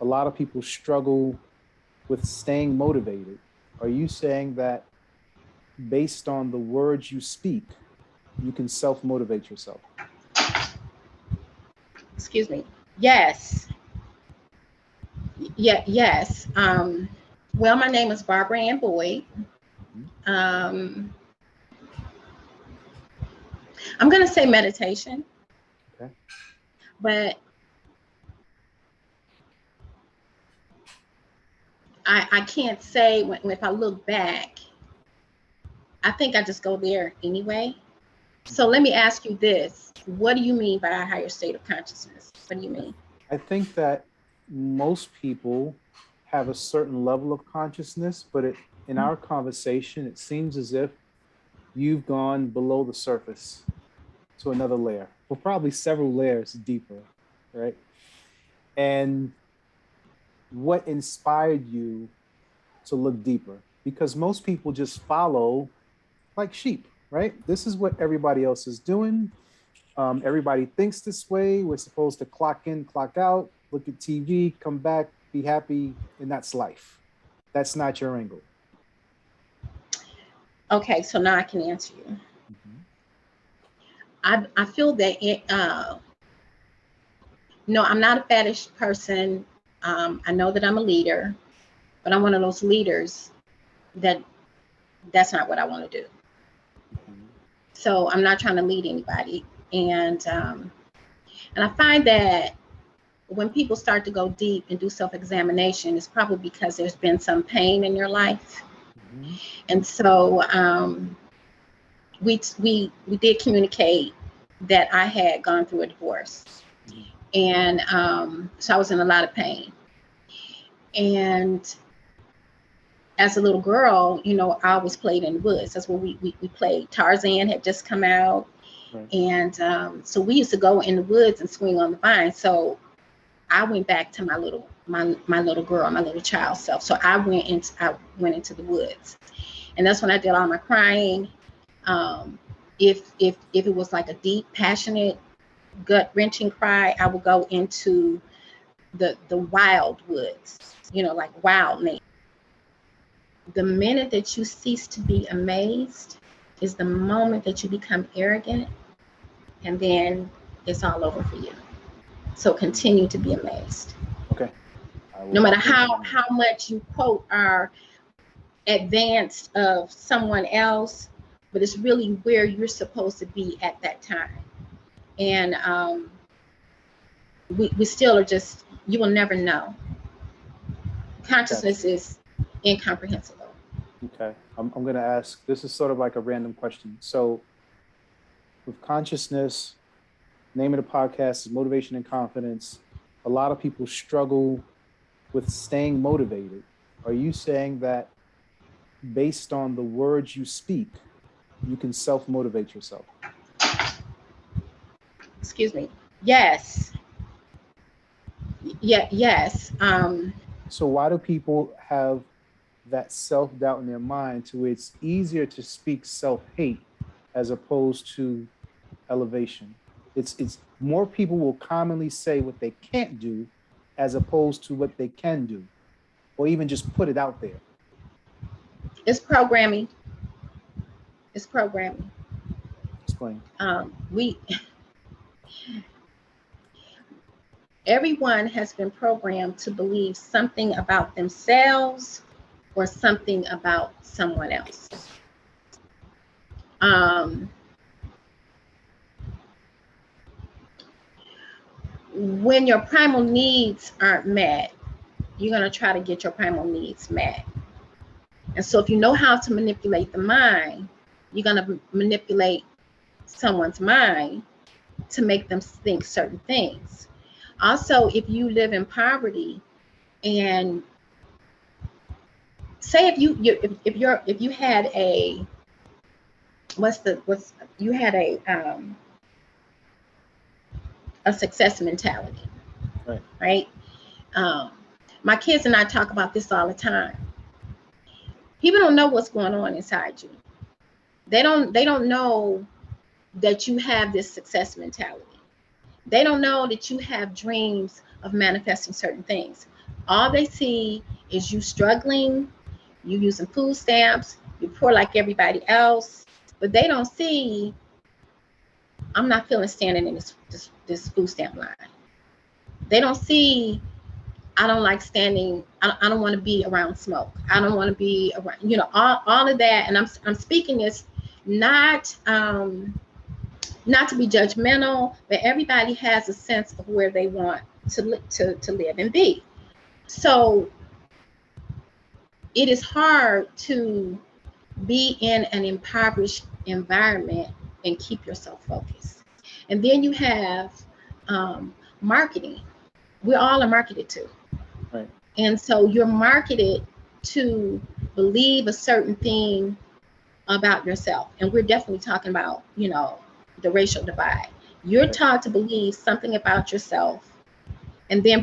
a lot of people struggle with staying motivated. Are you saying that based on the words you speak, you can self-motivate yourself? Excuse me. Yes. Yes. Well, my name is Barbara Ann Boyd. I'm going to say meditation. Okay. But I can't say if I look back, I think I just go there anyway. So let me ask you this. What do you mean by a higher state of consciousness? What do you mean? I think that most people have a certain level of consciousness, but in our conversation, it seems as if you've gone below the surface to another layer, well, probably several layers deeper, right? And what inspired you to look deeper? Because most people just follow like sheep, right? This is what everybody else is doing. Everybody thinks this way. We're supposed to clock in, clock out, look at TV, come back, be happy, and that's life. That's not your angle. Okay, so now I can answer you. I feel that no, I'm not a fetish person. I know that I'm a leader, but I'm one of those leaders that's not what I want to do. So I'm not trying to lead anybody. And I find that when people start to go deep and do self-examination, it's probably because there's been some pain in your life. And so we did communicate that I had gone through a divorce. And so I was in a lot of pain. And as a little girl, you know, I always played in the woods. That's where we played. Tarzan had just come out. Right. And so we used to go in the woods and swing on the vine. So I went back to my little girl, my little child self. So I went into the woods. And that's when I did all my crying. If it was like a deep, passionate, gut-wrenching cry, I would go into the wild woods, you know, like wild nature. The minute that you cease to be amazed is the moment that you become arrogant, and then it's all over for you. So continue to be amazed. Okay. No matter how much you quote are advanced of someone else, but it's really where you're supposed to be at that time. And we still are just, you will never know. Consciousness is incomprehensible. Okay, I'm going to ask, this is sort of like a random question. So with consciousness, name of the podcast is Motivation and Confidence. A lot of people struggle with staying motivated. Are you saying that based on the words you speak, you can self-motivate yourself? Excuse me. Yes. Yes. So why do people have that self-doubt in their mind to where it's easier to speak self-hate as opposed to elevation? It's more people will commonly say what they can't do as opposed to what they can do, or even just put it out there. It's programming. It's programming. Explain. Everyone has been programmed to believe something about themselves or something about someone else. When your primal needs aren't met, you're going to try to get your primal needs met. And so if you know how to manipulate the mind, you're going to manipulate someone's mind to make them think certain things. Also, if you live in poverty, and say if you had a a success mentality, right? My kids and I talk about this all the time. People don't know what's going on inside you. They don't know that you have this success mentality. They don't know that you have dreams of manifesting certain things. All they see is you struggling, you using food stamps, you're poor like everybody else, but they don't see I'm not feeling standing in this food stamp line. They don't see I don't like standing. I don't want to be around smoke. I don't want to be around, all of that. And I'm speaking this not not to be judgmental, but everybody has a sense of where they want to live and be. So it is hard to be in an impoverished environment and keep yourself focused. And then you have marketing. We all are marketed to. Right. And so you're marketed to believe a certain thing about yourself. And we're definitely talking about, the racial divide. You're taught to believe something about yourself. And then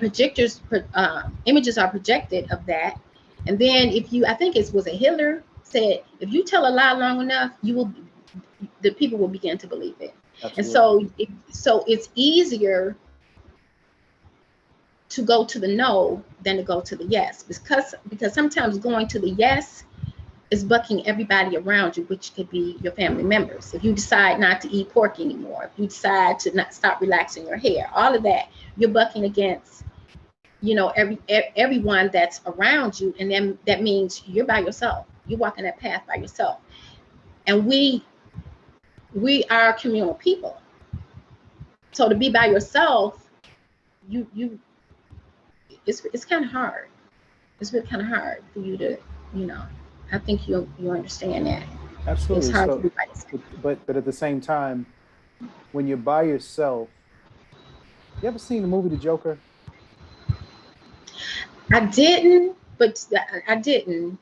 images are projected of that. And then I think was a Hitler said, if you tell a lie long enough, the people will begin to believe it. Absolutely. And so it's easier to go to the no than to go to the yes, because sometimes going to the yes is bucking everybody around you, which could be your family members. If you decide not to eat pork anymore, if you decide to not stop relaxing your hair, all of that, you're bucking against, everyone that's around you, and then that means you're by yourself. You're walking that path by yourself. And we are communal people. So to be by yourself, it's kind of hard. It's really kind of hard for you to, I think you understand that. Absolutely. It's hard to be by yourself. But at the same time, when you're by yourself, you ever seen the movie The Joker? I didn't, but I didn't.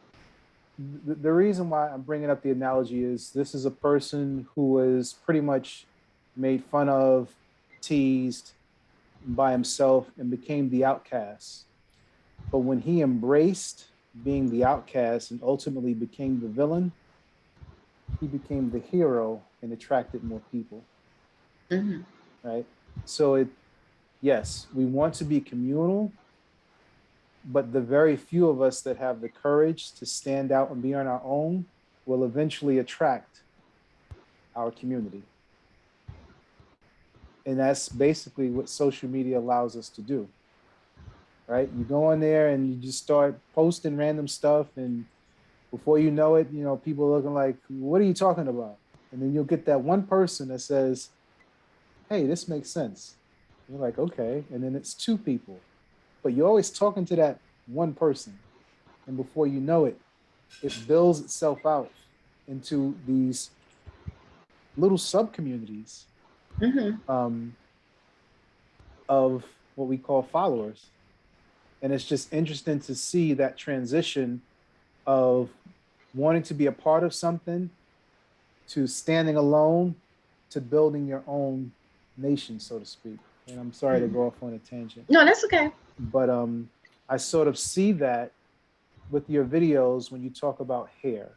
The reason why I'm bringing up the analogy is this is a person who was pretty much made fun of, teased by himself, and became the outcast. But when he embraced being the outcast and ultimately became the villain, he became the hero and attracted more people. Mm-hmm. Right? So yes, we want to be communal, but the very few of us that have the courage to stand out and be on our own will eventually attract our community. And that's basically what social media allows us to do. Right? You go on there and you just start posting random stuff, and before you know it, people are looking like, what are you talking about? And then you'll get that one person that says, hey, this makes sense. You're like, okay. And then it's two people. But you're always talking to that one person. And before you know it, it builds itself out into these little sub-communities of what we call followers. And it's just interesting to see that transition of wanting to be a part of something to standing alone to building your own nation, so to speak. And I'm sorry to go off on a tangent. No, that's okay. But I sort of see that with your videos when you talk about hair.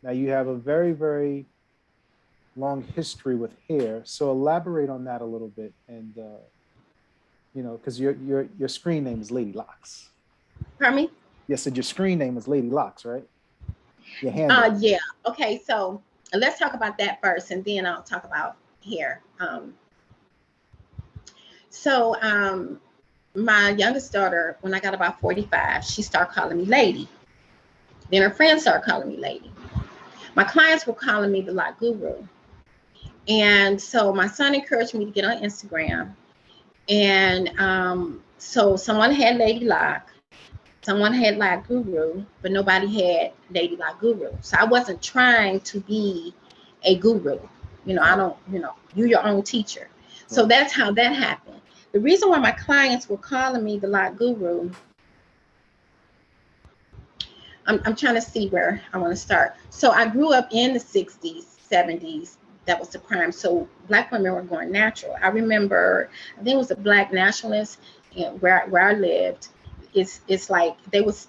Now you have a very, very long history with hair. So elaborate on that a little bit. And, because your screen name is Lady Locks. Pardon me? Yes, so your screen name is Lady Locks, right? Your handle. Yeah. Okay, so let's talk about that first, and then I'll talk about hair. My youngest daughter, when I got about 45, she started calling me Lady. Then her friends started calling me Lady. My clients were calling me the Lock Guru. And so my son encouraged me to get on Instagram. And so someone had Lady Lock, someone had Lock Guru, but nobody had Lady Lock Guru. So I wasn't trying to be a guru. You're your own teacher. So that's how that happened. The reason why my clients were calling me the Lock Guru, I'm trying to see where I want to start. So I grew up in the 60s, 70s. That was the prime. So Black women were going natural. I remember, I think it was a Black nationalist where I lived. It's like it was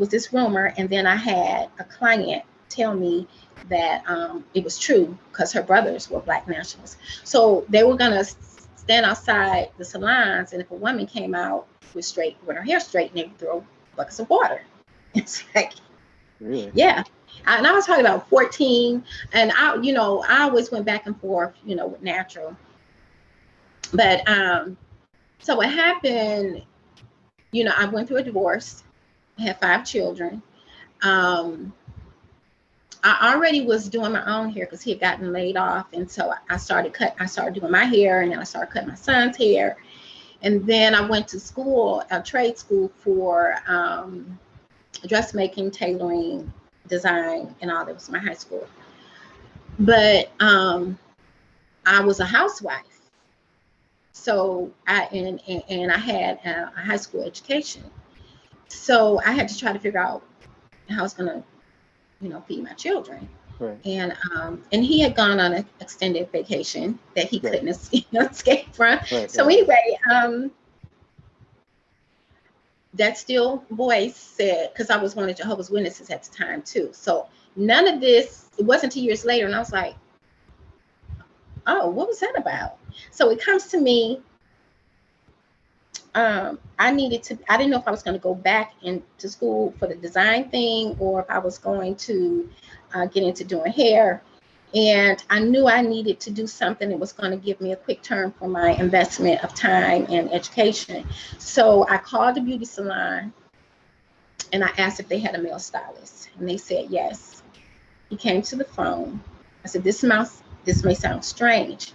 this rumor, and then I had a client tell me that it was true because her brothers were Black nationalists. So they were gonna stand outside the salons, and if a woman came out with her hair straight, and they would throw buckets of water. It's like, really? Yeah. And I was talking about 14, and I always went back and forth, with natural. But so what happened, I went through a divorce, I had 5 children. I already was doing my own hair because he had gotten laid off, and so I started doing my hair, and then I started cutting my son's hair. And then I went to school, a trade school for dressmaking, tailoring, design, and all that. Was my high school. But I was a housewife, so I had a high school education, so I had to try to figure out how I was going to, feed my children. Right. And he had gone on an extended vacation that he couldn't escape from. Right, so anyway, that still voice said, because I was one of Jehovah's Witnesses at the time too. So none of this, it wasn't 2 years later, and I was like, oh, what was that about? So it comes to me, I didn't know if I was going to go back into school for the design thing, or if I was going to get into doing hair. And I knew I needed to do something that was going to give me a quick turn for my investment of time and education. So I called the beauty salon and I asked if they had a male stylist, and they said yes. He came to the phone. I said, this may sound strange.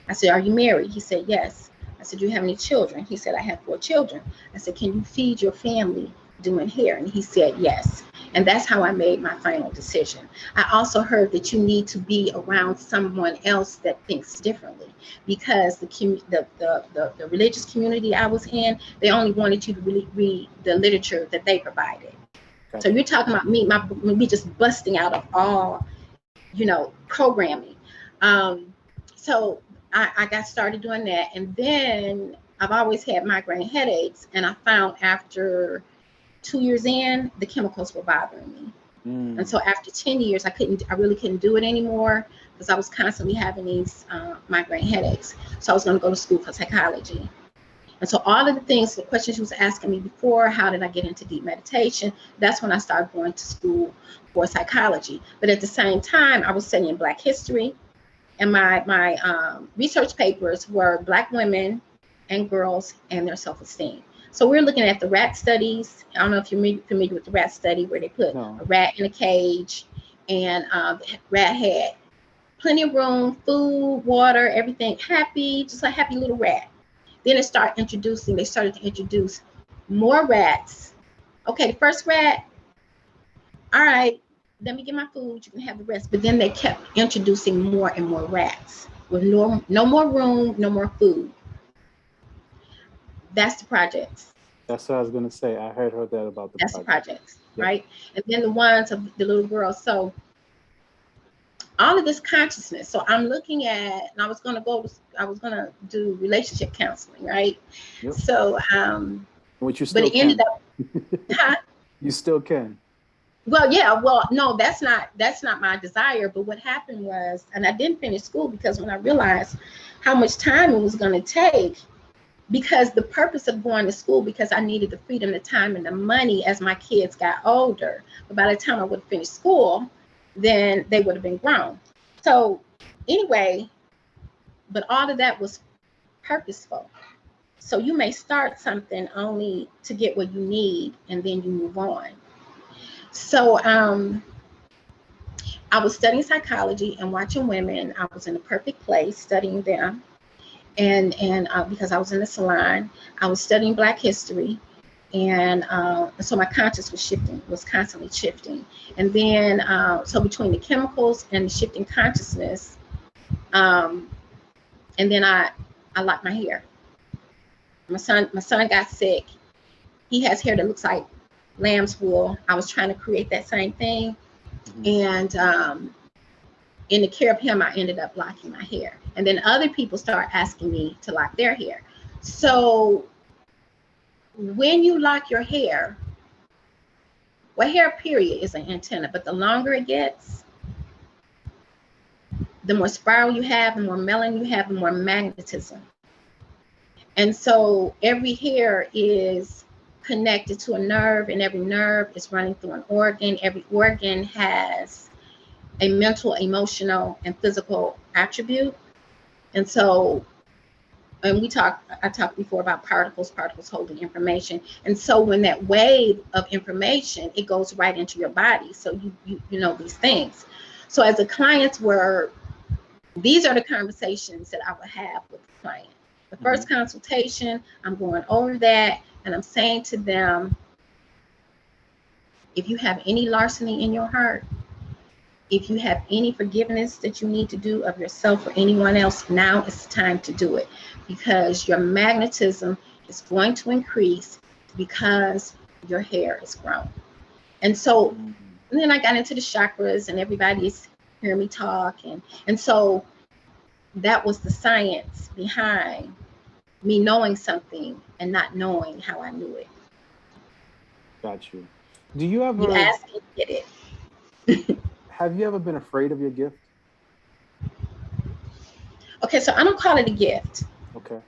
I said, are you married? He said, yes. I said, do you have any children? He said, I have 4 children. I said, can you feed your family doing hair? And he said, yes. And that's how I made my final decision. I also heard that you need to be around someone else that thinks differently, because the religious community I was in, they only wanted you to really read the literature that they provided. Gotcha. So you're talking about me just busting out of all, programming. So I got started doing that. And then I've always had migraine headaches. And I found after 2 years in, the chemicals were bothering me. And so after 10 years, I really couldn't do it anymore, because I was constantly having these migraine headaches. So I was going to go to school for psychology. And so all of the questions she was asking me before, how did I get into deep meditation? That's when I started going to school for psychology. But at the same time, I was studying Black history. And my research papers were Black women and girls and their self-esteem. So we're looking at the rat studies. I don't know if you're familiar with the rat study, where they put a rat in a cage, and the rat had plenty of room, food, water, everything, happy, just a happy little rat. Then they started to introduce more rats. Okay, the first rat, all right, let me get my food, you can have the rest. But then they kept introducing more and more rats with no more room, no more food. That's the projects. That's what I was going to say. I heard that about the projects, yep. Right? And then the ones of the little girls. So all of this consciousness. So I'm looking at, and I was going to do relationship counseling, right? Yep. So, which you still but it ended up, huh? You still can. Well, yeah, no, that's not my desire. But what happened was, and I didn't finish school, because when I realized how much time it was going to take, because the purpose of going to school, because I needed the freedom, the time, and the money as my kids got older. But by the time I would have finished school, then they would have been grown. So anyway, but all of that was purposeful. So you may start something only to get what you need, and then you move on. So I was studying psychology and watching women. I was in the perfect place studying them. And because I was in the salon, I was studying Black history. And so my conscious was constantly shifting. And then, so between the chemicals and the shifting consciousness, and then I locked my hair. My son got sick. He has hair that looks like lamb's wool. I was trying to create that same thing. Mm-hmm. And in the care of him, I ended up locking my hair. And then other people start asking me to lock their hair. So when you lock your hair, hair period is an antenna, but the longer it gets, the more spiral you have, the more melanin you have, the more magnetism. And so every hair is connected to a nerve, and every nerve is running through an organ. Every organ has a mental, emotional, and physical attribute. And so, and I talked before about particles holding information. And so when that wave of information, it goes right into your body. So you know these things. So as the clients were, these are the conversations that I would have with the client. The first consultation, I'm going over that, and I'm saying to them, if you have any larceny in your heart, if you have any forgiveness that you need to do of yourself or anyone else, now is the time to do it, because your magnetism is going to increase because your hair is grown. And so, and then I got into the chakras, and everybody's hearing me talk. And so that was the science behind me knowing something and not knowing how I knew it. Got you. Do you ever? You ask and get it. Have you ever been afraid of your gift? Okay, so I don't call it a gift. Okay.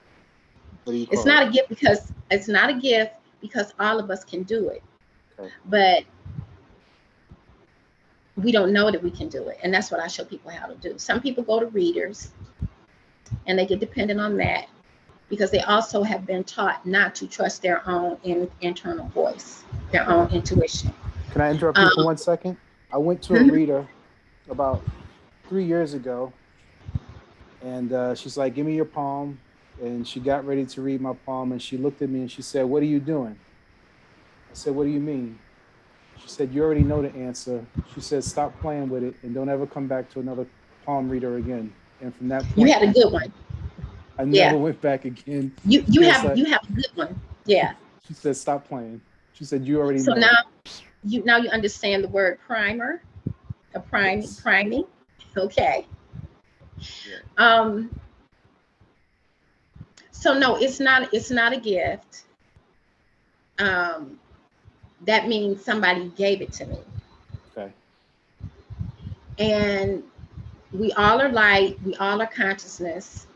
What do you call It's not a gift because it's not a gift because all of us can do it. Okay. But we don't know that we can do it. And that's what I show people how to do. Some people go to readers and they get dependent on that because they also have been taught not to trust their own internal voice, their own intuition. Can I interrupt you for 1 second? I went to a reader about 3 years ago, and she's like, give me your palm. And she got ready to read my palm, and she looked at me and she said, what are you doing? I said, what do you mean? She said, you already know the answer. She said, stop playing with it and don't ever come back to another palm reader again. And from that point, you had a good one. I never went back again. You have a good one. Yeah. She said, stop playing. She said, you already know. So now you understand the word primer, priming. Okay. Yeah. So no, it's not a gift. That means somebody gave it to me. Okay. And we all are light, we all are consciousness.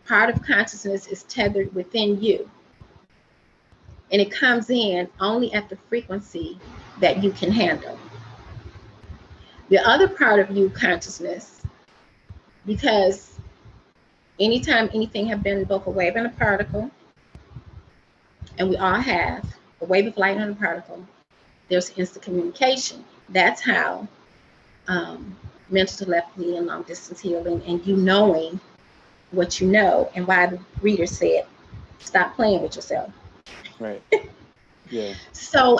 Part of consciousness is tethered within you. And it comes in only at the frequency that you can handle. The other part of you, consciousness, because anytime anything have been both a wave and a particle, and we all have a wave of light and a particle, there's instant communication. That's how mental telepathy and long distance healing and you knowing what you know, and why the reader said, stop playing with yourself. Right. Yeah. So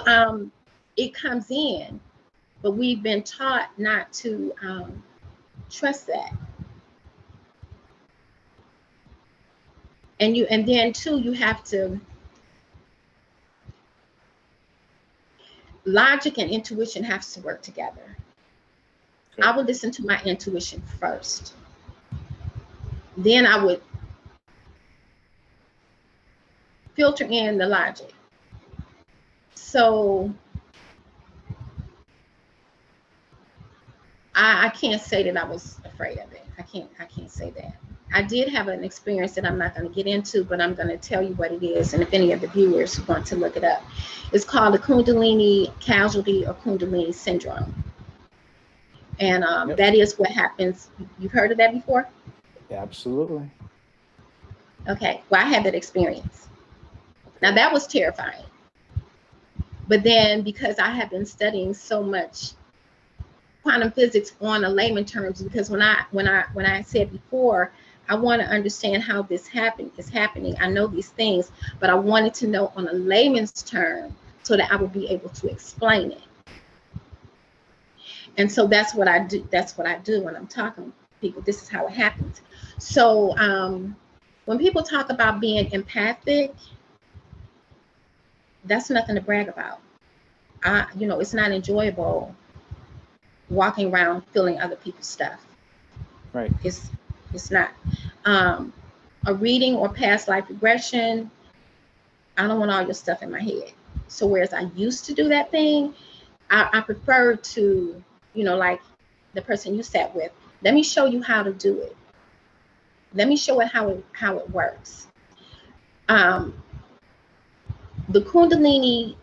it comes in, but we've been taught not to trust that. And then too, you have to, logic and intuition have to work together. Okay. I would listen to my intuition first. Then I would filter in the logic. So I can't say that I was afraid of it. I can't say that. I did have an experience that I'm not going to get into, but I'm going to tell you what it is. And if any of the viewers want to look it up, it's called the Kundalini casualty or Kundalini syndrome. And that is what happens. You've heard of that before? Yeah, absolutely. Okay. Well, I had that experience. Now that was terrifying. But then because I have been studying so much quantum physics on a layman terms, because when I said before, I want to understand how this is happening. I know these things, but I wanted to know on a layman's term so that I would be able to explain it. And so that's what I do. That's what I do when I'm talking to people. This is how it happens. So when people talk about being empathic, that's nothing to brag about. It's not enjoyable walking around feeling other people's stuff. Right. It's not. A reading or past life regression, I don't want all your stuff in my head. So whereas I used to do that thing, I prefer to, like the person you sat with, let me show you how to do it. Let me show it how it works. Um, the Kundalini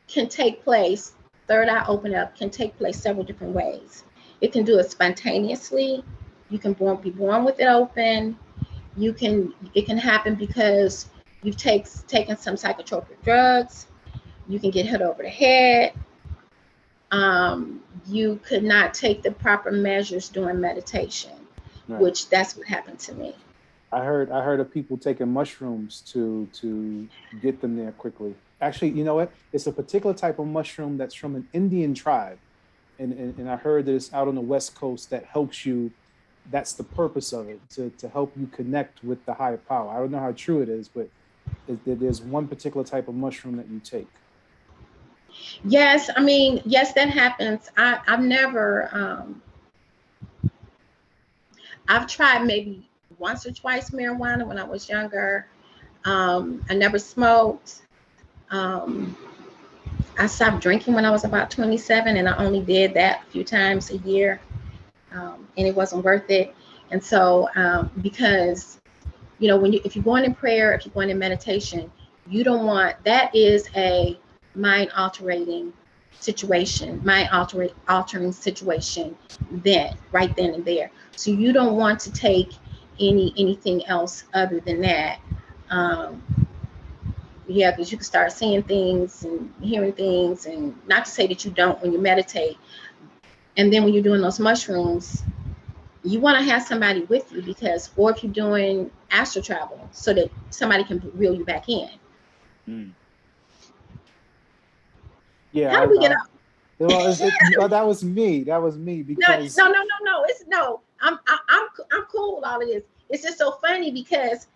can take place, third eye open up, can take place several different ways. It can do it spontaneously. You can be born with it open. It can happen because you've taken some psychotropic drugs. You can get hit over the head. You could not take the proper measures during meditation, right, which that's what happened to me. I heard of people taking mushrooms to get them there quickly. Actually, you know what? It's a particular type of mushroom that's from an Indian tribe. And I heard that it's out on the West Coast that helps you. That's the purpose of it, to help you connect with the higher power. I don't know how true it is, but there's one particular type of mushroom that you take. Yes, I mean, yes, that happens. I've never, I've tried maybe once or twice marijuana when I was younger. I never smoked. I stopped drinking when I was about 27, and I only did that a few times a year, and it wasn't worth it. And so, because, you know, if you're going in prayer, if you're going in meditation, you don't want, that is a mind altering situation, altering situation, right then and there. So you don't want to take anything else other than that. Yeah, because you can start seeing things and hearing things, and not to say that you don't when you meditate. And then when you're doing those mushrooms, you want to have somebody with you, because, or if you're doing astral travel, so that somebody can reel you back in. Yeah. How do we get up? Well, that was me. That was me, because no. I'm cool with all of this. It's just so funny because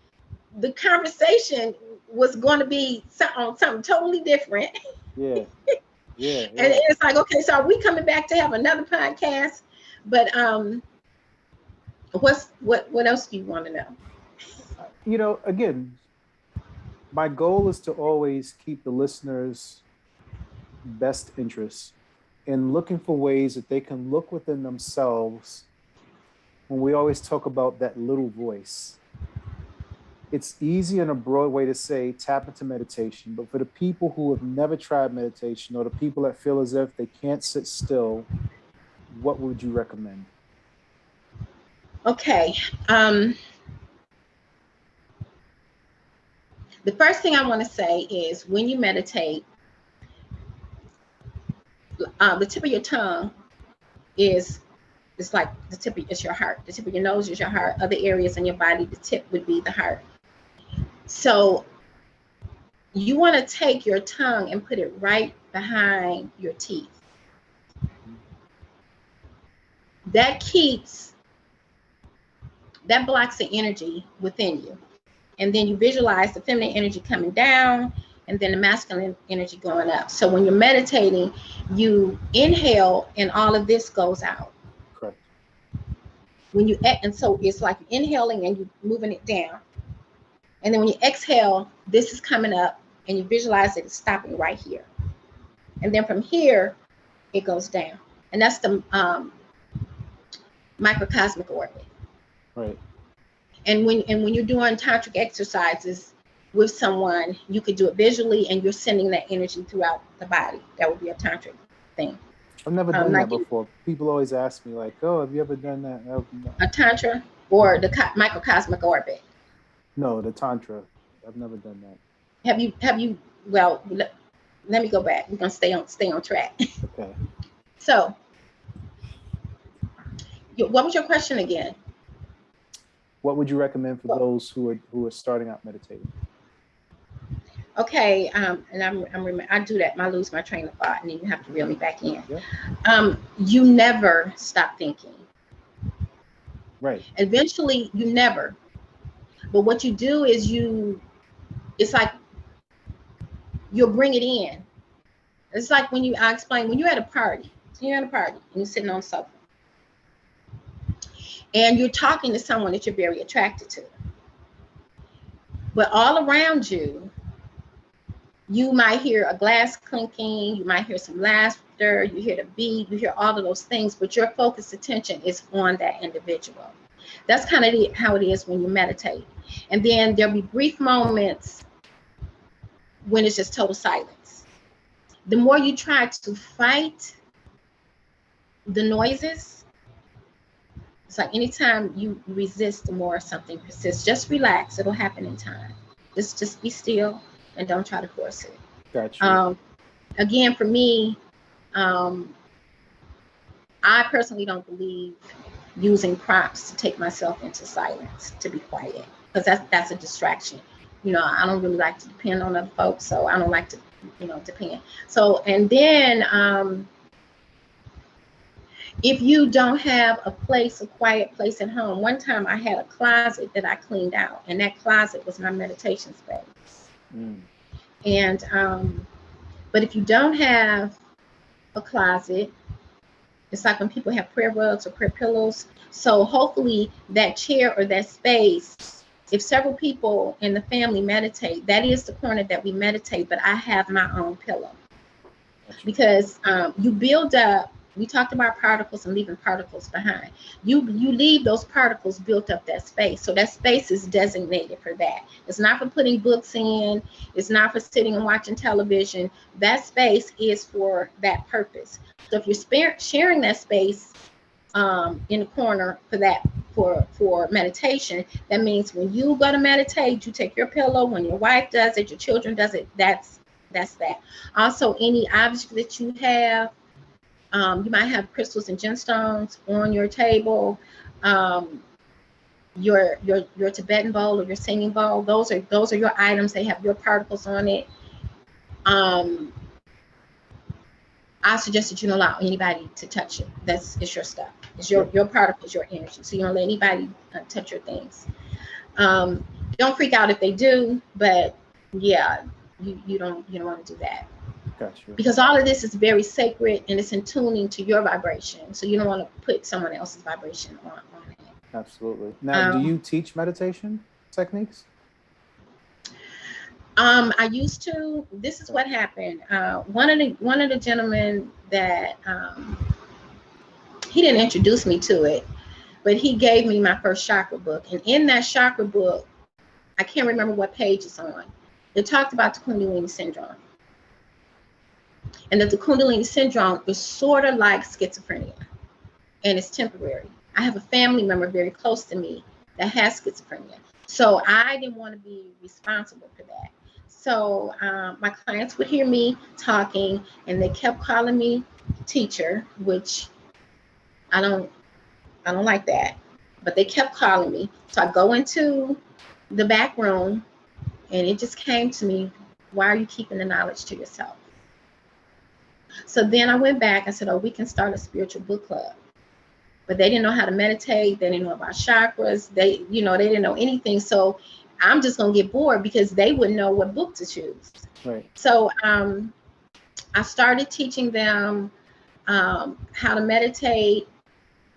the conversation was going to be on something totally different. Yeah. And it's like, okay, so are we coming back to have another podcast? But what else do you want to know? You know, again, my goal is to always keep the listeners' best interests in looking for ways that they can look within themselves. When we always talk about that little voice, it's easy in a broad way to say tap into meditation, but for the people who have never tried meditation, or the people that feel as if they can't sit still, what would you recommend? Okay. The first thing I want to say is, when you meditate, the tip of your tongue it's like the tip is your heart. The tip of your nose is your heart. Other areas in your body, the tip would be the heart. So you want to take your tongue and put it right behind your teeth. That blocks the energy within you. And then you visualize the feminine energy coming down, and then the masculine energy going up. So when you're meditating, you inhale and all of this goes out. Correct. And so it's like you're inhaling and you're moving it down. And then when you exhale, this is coming up, and you visualize it stopping right here. And then from here, it goes down. And that's the microcosmic orbit. Right. And when you're doing tantric exercises with someone, you could do it visually, and you're sending that energy throughout the body. That would be a tantric thing. I've never done that before. People always ask me, like, "Oh, have you ever done that?" No. A tantra or the microcosmic orbit? No, the tantra. I've never done that. Have you? Well, let me go back. We're gonna stay on track. Okay. So, what was your question again? What would you recommend for those who are starting out meditating? Okay, and I do that. I lose my train of thought, and then you have to reel me back in. Yeah. You never stop thinking. Right. Eventually, you never. But what you do is it's like you'll bring it in. It's like when I explain, when you're at a party. So you're at a party and you're sitting on the sofa, and you're talking to someone that you're very attracted to. But all around you, you might hear a glass clinking, you might hear some laughter, you hear the beat, you hear all of those things, but your focused attention is on that individual. That's kind of how it is when you meditate. And then there'll be brief moments when it's just total silence. The more you try to fight the noises, it's like anytime you resist, the more something persists. Just relax. It'll happen in time. Just be still and don't try to force it. Gotcha. Again, for me, I personally don't believe using prompts to take myself into silence, to be quiet, because that's a distraction. I don't really like to depend on other folks, so I don't like to, depend. So, and then if you don't have a quiet place at home, one time I had a closet that I cleaned out, and that closet was my meditation space. And but if you don't have a closet, it's like when people have prayer rugs or prayer pillows. So hopefully that chair or that space, if several people in the family meditate, that is the corner that we meditate, but I have my own pillow. Because you build up, we talked about particles and leaving particles behind. You leave those particles built up that space. So that space is designated for that. It's not for putting books in. It's not for sitting and watching television. That space is for that purpose. So if you're sharing that space in the corner for meditation, that means when you go to meditate, you take your pillow. When your wife does it, your children does it. That's that. Also, any object that you have, you might have crystals and gemstones on your table. Your Tibetan bowl or your singing bowl. Those are your items. They have your particles on it. I suggest that you don't allow anybody to touch it. It's your stuff. It's your particles, your energy. So you don't let anybody touch your things. Don't freak out if they do, but yeah, you don't want to do that. Gotcha. Because all of this is very sacred and it's in tuning to your vibration. So you don't want to put someone else's vibration on it. Absolutely. Now, do you teach meditation techniques? I used to. This is what happened. One of the gentlemen that he didn't introduce me to it, but he gave me my first chakra book. And in that chakra book, I can't remember what page it's on. It talked about the Kundalini syndrome. And that the Kundalini syndrome is sort of like schizophrenia, and it's temporary. I have a family member very close to me that has schizophrenia. So I didn't want to be responsible for that. So my clients would hear me talking and they kept calling me teacher, which I don't like that, but they kept calling me. So I go into the back room and it just came to me, why are you keeping the knowledge to yourself? So then I went back and said, oh, we can start a spiritual book club. But they didn't know how to meditate. They didn't know about chakras. They didn't know anything. So I'm just going to get bored because they wouldn't know what book to choose. Right. So I started teaching them how to meditate.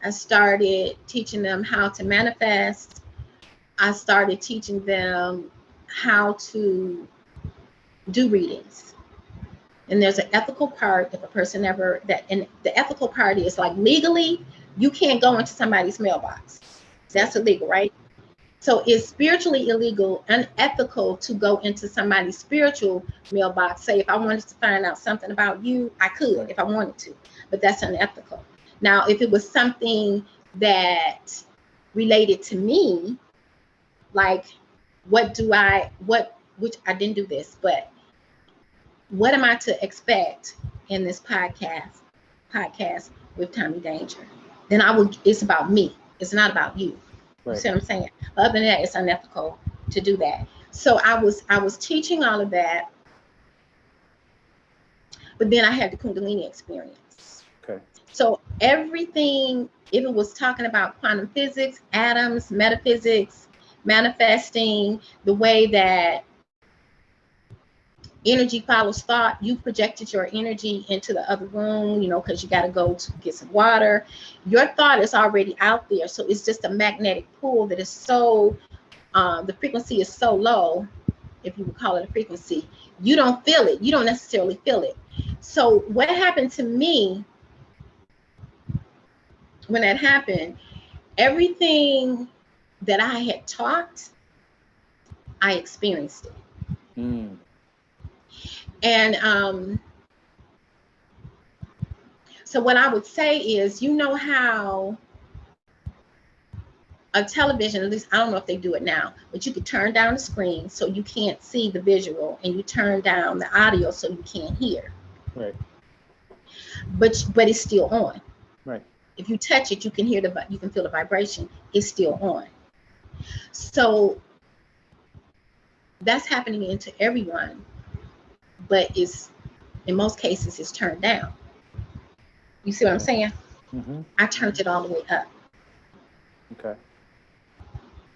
I started teaching them how to manifest. I started teaching them how to do readings. And there's an ethical part if a person and the ethical part is like legally, you can't go into somebody's mailbox. That's illegal, right? So it's spiritually illegal, unethical to go into somebody's spiritual mailbox. Say if I wanted to find out something about you, I could if I wanted to, but that's unethical. Now, if it was something that related to me, like which I didn't do this, but what am I to expect in this podcast with Tommy Danger? Then it's about me. It's not about you. You see what I'm saying? Other than that, it's unethical to do that. So I was teaching all of that, but then I had the Kundalini experience. Okay. So everything, if it was talking about quantum physics, atoms, metaphysics, manifesting, the way that energy follows thought, you projected your energy into the other room, because you got to go to get some water. Your thought is already out there. So it's just a magnetic pull that is so, the frequency is so low, if you would call it a frequency, you don't feel it. You don't necessarily feel it. So what happened to me when that happened, everything that I had taught I experienced it. Mm. And so what I would say is, you know how a television, at least I don't know if they do it now, but you could turn down the screen so you can't see the visual, and you turn down the audio so you can't hear. Right. But it's still on. Right. If you touch it, you can feel the vibration. It's still on. So that's happening to everyone, but it's, in most cases, it's turned down. You see what I'm saying? Mm-hmm. I turned it all the way up. Okay.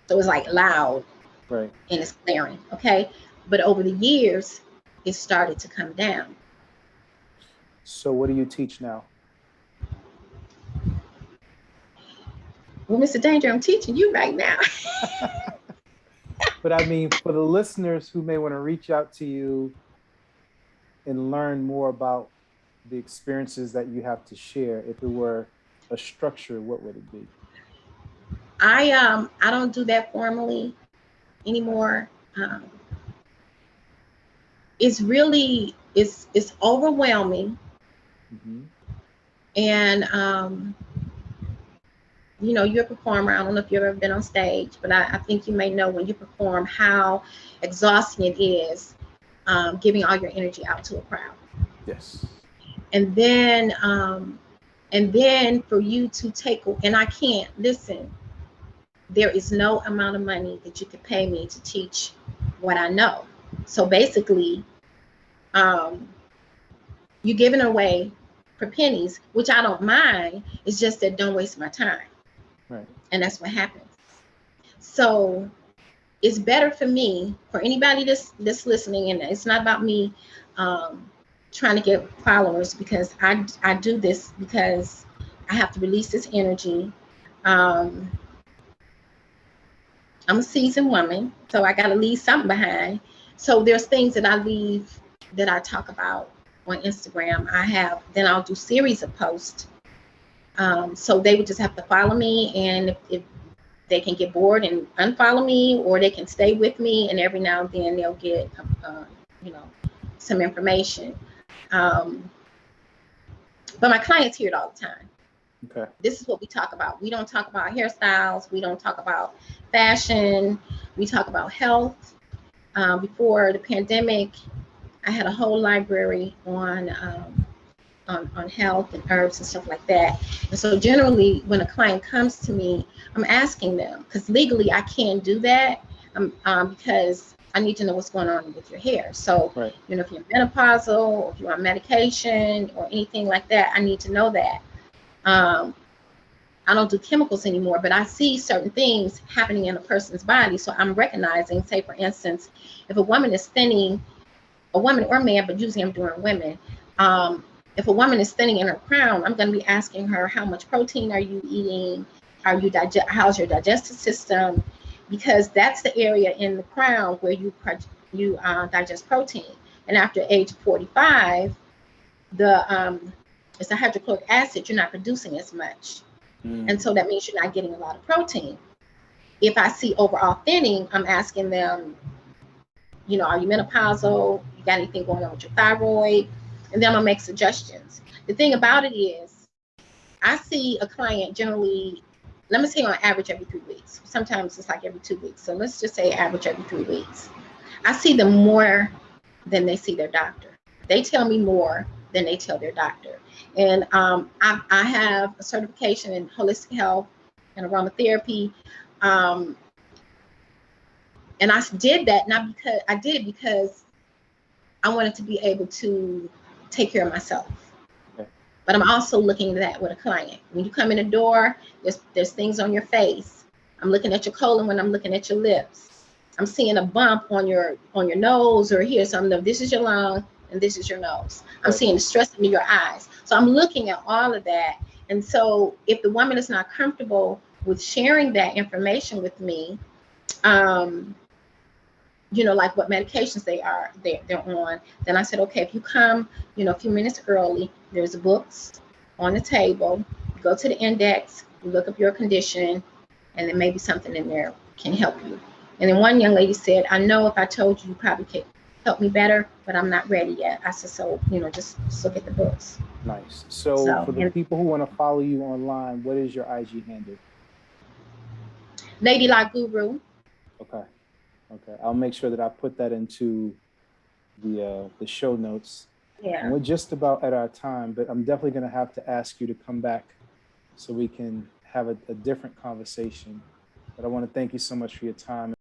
So it's like loud. Right. And it's glaring. Okay. But over the years, it started to come down. So what do you teach now? Well, Mr. Danger, I'm teaching you right now. But I mean, for the listeners who may want to reach out to you and learn more about the experiences that you have to share, if it were a structure, what would it be? I don't do that formally anymore. It's really it's overwhelming. Mm-hmm. And you know, you're a performer. I don't know if you've ever been on stage, but I think you may know when you perform how exhausting it is, giving all your energy out to a crowd. Yes. And then for you to take, and I can't listen, there is no amount of money that you could pay me to teach what I know. So basically, you're giving away for pennies, which I don't mind. It's just that don't waste my time. Right. And that's what happens. So it's better for me, for anybody that's listening, and it's not about me trying to get followers, because I do this because I have to release this energy. I'm a seasoned woman, so I got to leave something behind. So there's things that I leave that I talk about on Instagram. Then I'll do series of posts. So they would just have to follow me, and if they can get bored and unfollow me, or they can stay with me, and every now and then they'll get, you know, some information. But my clients hear it all the time. Okay. This is what we talk about. We don't talk about hairstyles. We don't talk about fashion. We talk about health. Before the pandemic, I had a whole library on health and herbs and stuff like that. And so generally, when a client comes to me, I'm asking them, because legally I can't do that, because I need to know what's going on with your hair. So, right. You know, if you're menopausal, or if you're on medication or anything like that, I need to know that. I don't do chemicals anymore, but I see certain things happening in a person's body. So I'm recognizing, say, for instance, if a woman is thinning, a woman or man, but usually I'm doing women. If a woman is thinning in her crown, I'm going to be asking her, how much protein are you eating? How's your digestive system? Because that's the area in the crown where you digest protein. And after age 45, it's the hydrochloric acid, you're not producing as much. And so that means you're not getting a lot of protein. If I see overall thinning, I'm asking them, you know, are you menopausal? You got anything going on with your thyroid? And then I'm gonna make suggestions. The thing about it is, I see a client generally, let me say on average every 3 weeks. Sometimes it's like every 2 weeks. So let's just say average every 3 weeks. I see them more than they see their doctor. They tell me more than they tell their doctor. And I have a certification in holistic health and aromatherapy. And I did that not because I did it because I wanted to be able to take care of myself. Okay. But I'm also looking at that with a client. When you come in the door, there's things on your face. I'm looking at your colon when I'm looking at your lips. I'm seeing a bump on your nose or here. So I'm know this is your lung and this is your nose. I'm seeing the stress in your eyes. So I'm looking at all of that. And so if the woman is not comfortable with sharing that information with me, you know, like what medications they're on, then I said, okay, if you come, you know, a few minutes early, there's books on the table, you go to the index, you look up your condition, and then maybe something in there can help you. And then one young lady said, I know if I told you, you probably could help me better, but I'm not ready yet. I said, so, just look at the books. Nice. So So, for the people who want to follow you online, what is your IG handle? Lady Like Guru. Okay. Okay. I'll make sure that I put that into the show notes. Yeah. And we're just about at our time, but I'm definitely going to have to ask you to come back so we can have a different conversation. But I want to thank you so much for your time.